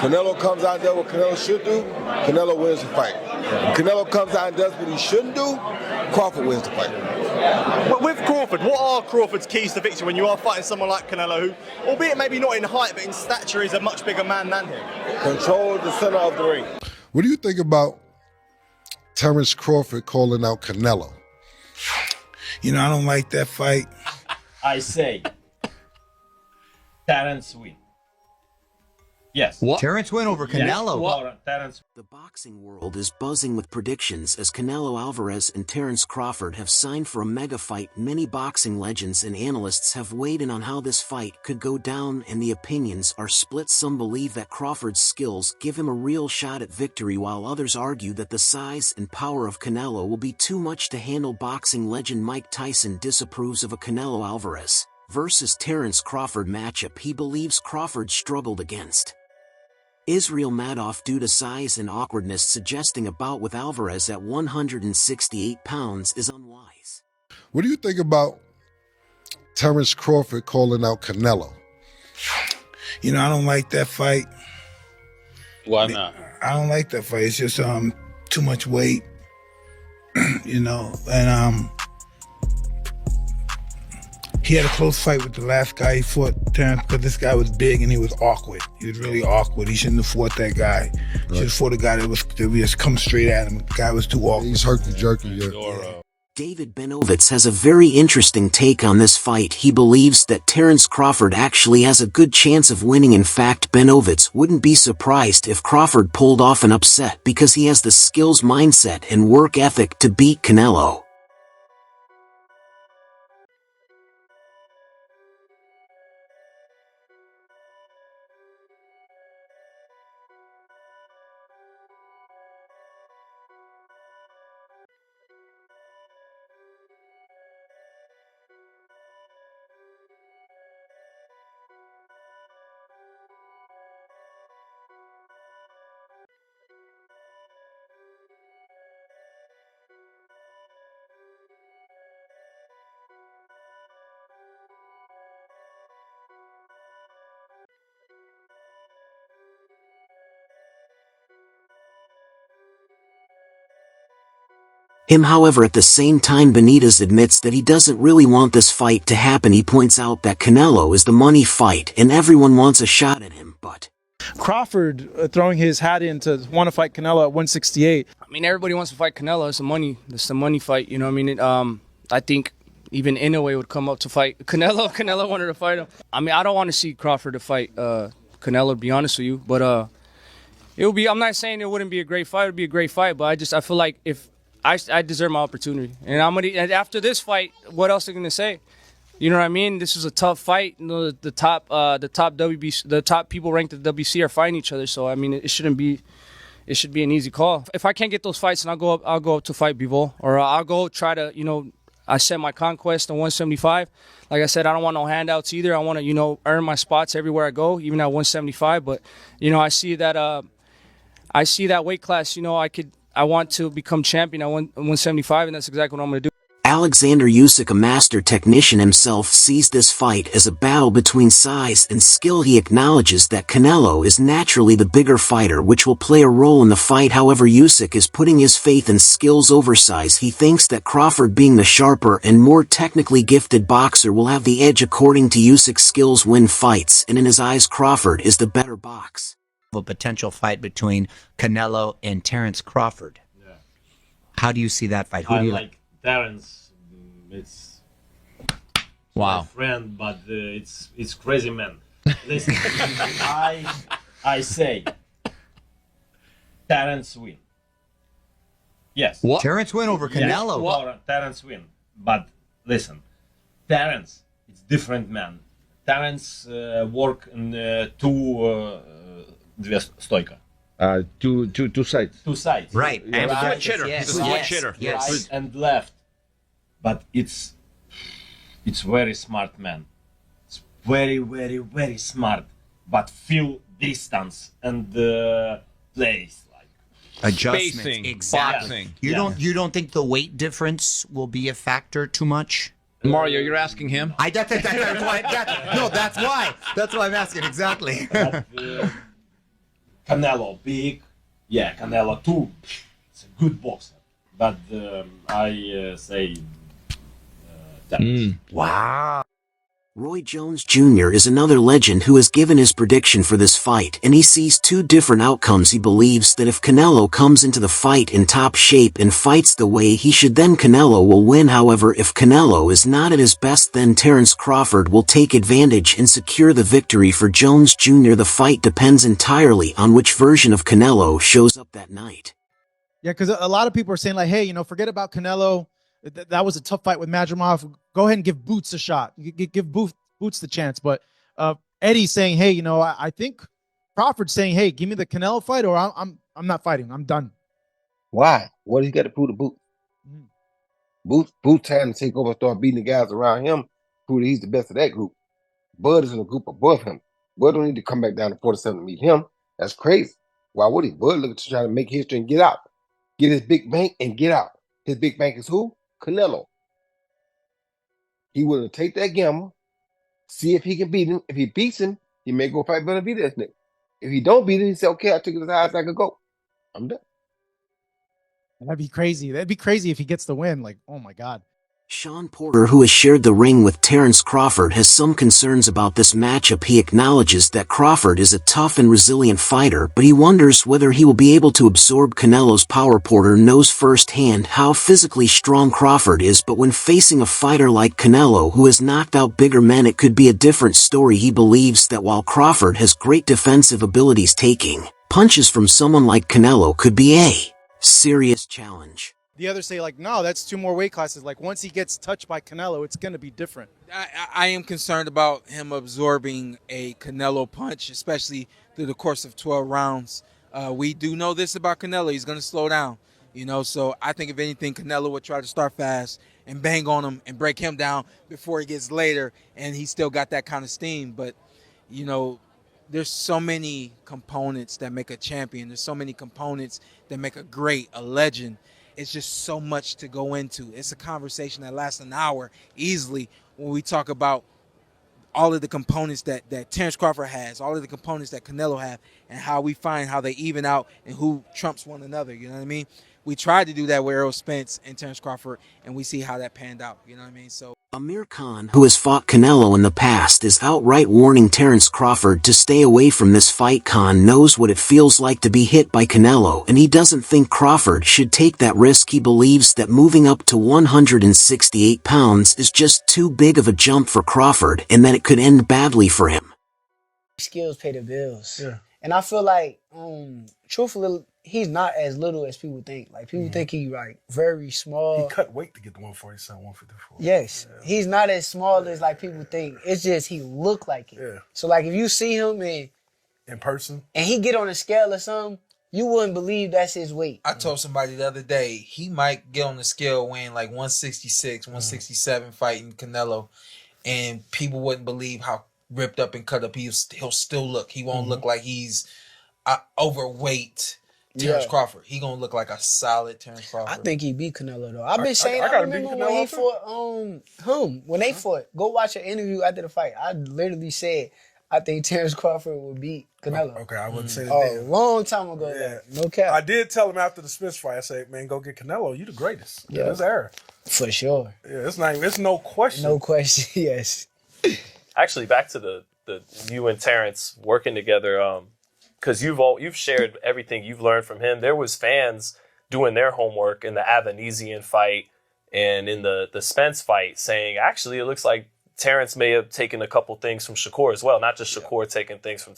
Canelo comes out and does what Canelo should do, Canelo wins the fight. Canelo comes out and does what he shouldn't do, Crawford wins the fight. But with Crawford, what are Crawford's keys to victory when you are fighting someone like Canelo, who, albeit maybe not in height, but in stature, is a much bigger man than him? Control the center of the ring. What do you think about Terence Crawford calling out Canelo? You know, I don't like that fight. I say, Terence win. Yes. What? Terence win over Canelo. Yes. Terence. The boxing world is buzzing with predictions as Canelo Alvarez and Terence Crawford have signed for a mega fight. Many boxing legends and analysts have weighed in on how this fight could go down, and the opinions are split. Some believe that Crawford's skills give him a real shot at victory, while others argue that the size and power of Canelo will be too much to handle. Boxing legend Mike Tyson disapproves of a Canelo Alvarez versus Terence Crawford matchup he believes Crawford struggled against. Israel Madoff, due to size and awkwardness, suggesting a bout with Alvarez at 168 pounds is unwise. What do you think about Terence Crawford calling out Canelo? You know, I don't like that fight. Why not? I don't like that fight. It's just too much weight, you know, and he had a close fight with the last guy he fought, Terence, but this guy was big and he was awkward. He was really awkward. He shouldn't have fought that guy. He should have fought a guy that was just come straight at him. The guy was too awkward. He's herky-jerky. Yeah. David Benovitz has a very interesting take on this fight. He believes that Terence Crawford actually has a good chance of winning. In fact, Benovitz wouldn't be surprised if Crawford pulled off an upset because he has the skills, mindset, and work ethic to beat Canelo. However, at the same time, Benitez admits that he doesn't really want this fight to happen. He points out that Canelo is the money fight and everyone wants a shot at him, but Crawford throwing his hat in to want to fight Canelo at 168. I mean, everybody wants to fight Canelo. It's the money fight. You know what I mean? I think even Inoue would come up to fight Canelo. Canelo wanted to fight him. I mean, I don't want to see Crawford to fight Canelo, to be honest with you. But it would be. I'm not saying it wouldn't be a great fight. It would be a great fight. But I feel like if I deserve my opportunity, and and after this fight, what else are they gonna say? You know what I mean? This is a tough fight. You know, the top WBC, the top people ranked at the WBC are fighting each other. So I mean, it should be an easy call. If I can't get those fights, then I'll go up to fight Bivol, or I'll go try to, I set my conquest on 175. Like I said, I don't want no handouts either. I want to, earn my spots everywhere I go, even at 175. But I see that weight class. I want to become champion at 175, and that's exactly what I'm going to do. Alexander Usyk, a master technician himself, sees this fight as a battle between size and skill. He acknowledges that Canelo is naturally the bigger fighter, which will play a role in the fight. However, Usyk is putting his faith in skills over size. He thinks that Crawford, being the sharper and more technically gifted boxer, will have the edge. According to Usyk, skills win fights, and in his eyes, Crawford is the better box. A potential fight between Canelo and Terence Crawford. Yeah. How do you see that fight? Who do you like? Terence, it's my friend, but it's crazy man. Listen, I say Terence win. Yes. What? Terence win over Canelo. Yes, Terence win. But listen, Terence, it's different man. Terence work in Две стойка. Two sides. Two sides. Right. And And right. switch hitter. Yes. He's a switch hitter. Yes. Right and left. But it's very smart man. It's very, very, very smart. But feel distance and place like adjustments. Spacing, Exactly. boxing. You don't think the weight difference will be a factor too much? Mario, you're asking him? That's why I'm asking exactly. But, Canelo big, yeah, Canelo too. It's a good boxer, but I say Terence. Wow. Roy Jones Jr. is another legend who has given his prediction for this fight, and he sees two different outcomes. He believes that if Canelo comes into the fight in top shape and fights the way he should, then Canelo will win. However, if Canelo is not at his best, then Terence Crawford will take advantage and secure the victory for Jones Jr. The fight depends entirely on which version of Canelo shows up that night. Yeah, because a lot of people are saying, like, hey, forget about Canelo. That was a tough fight with Madrimov. Go ahead and give Boots a shot. Give Boots the chance. But Eddie's saying, hey, I think Crawford's saying, hey, give me the Canelo fight, or I'm not fighting. I'm done. Why? What does he got to prove to Boots? Boots trying to take over and start beating the guys around him, prove that he's the best of that group. Bud is in a group above him. Bud don't need to come back down to 47 to meet him. That's crazy. Why would he? Bud looking to try to make history and get out. Get his big bank and get out. His big bank is who? Canelo. He willing to take that gamble, see if he can beat him. If he beats him, he may go fight Benavidez next. If he don't beat him, he say, okay, I took it as high as I could go. I'm done. That'd be crazy. That'd be crazy if he gets the win. Like, oh my God. Sean Porter, who has shared the ring with Terence Crawford, has some concerns about this matchup. He acknowledges that Crawford is a tough and resilient fighter, but he wonders whether he will be able to absorb Canelo's power. Porter knows firsthand how physically strong Crawford is, but when facing a fighter like Canelo, who has knocked out bigger men, it could be a different story. He believes that while Crawford has great defensive abilities, taking punches from someone like Canelo could be a serious challenge. The others say, like, no, that's 2 more weight classes. Like, once he gets touched by Canelo, it's going to be different. I am concerned about him absorbing a Canelo punch, especially through the course of 12 rounds. We do know this about Canelo. He's going to slow down, so I think if anything, Canelo would try to start fast and bang on him and break him down before he gets later, and he still got that kind of steam. But, there's so many components that make a champion. There's so many components that make a legend. It's just so much to go into. It's a conversation that lasts an hour easily when we talk about all of the components that Terence Crawford has, all of the components that Canelo have, and how we find how they even out and who trumps one another, you know what I mean? We tried to do that with Errol Spence and Terence Crawford, and we see how that panned out, you know what I mean? So Amir Khan, who has fought Canelo in the past, is outright warning Terence Crawford to stay away from this fight. Khan knows what it feels like to be hit by Canelo, and he doesn't think Crawford should take that risk. He believes that moving up to 168 pounds is just too big of a jump for Crawford, and that it could end badly for him. Skills pay the bills. Yeah. And I feel like, truthfully, he's not as little as people think. Like, people think he's like very small. He cut weight to get to 147, 154. Yes. Yeah. He's not as small as like people think. It's just he look like it. Yeah. So like if you see him in person and he get on a scale or something, you wouldn't believe that's his weight. I told somebody the other day, he might get on the scale weighing like 166, 167 fighting Canelo, and people wouldn't believe how ripped up and cut up he'll still look. He won't look like he's overweight Terence Crawford. He gonna look like a solid Terence Crawford. I think he beat Canelo though. I've been saying I remember when he fought when they fought. Go watch an interview after the fight. I literally said I think Terence Crawford would beat Canelo. Okay, I wouldn't say that. A long time ago. Yeah. No cap. I did tell him after the Spence fight, I said, man, go get Canelo. You the greatest. Yeah. This era. For sure. Yeah, it's no question. No question, yes. Actually, back to the you and Terence working together, because you've shared everything you've learned from him. There was fans doing their homework in the Avanesian fight and in the Spence fight saying, actually, it looks like Terence may have taken a couple things from Shakur as well, not just Shakur taking things from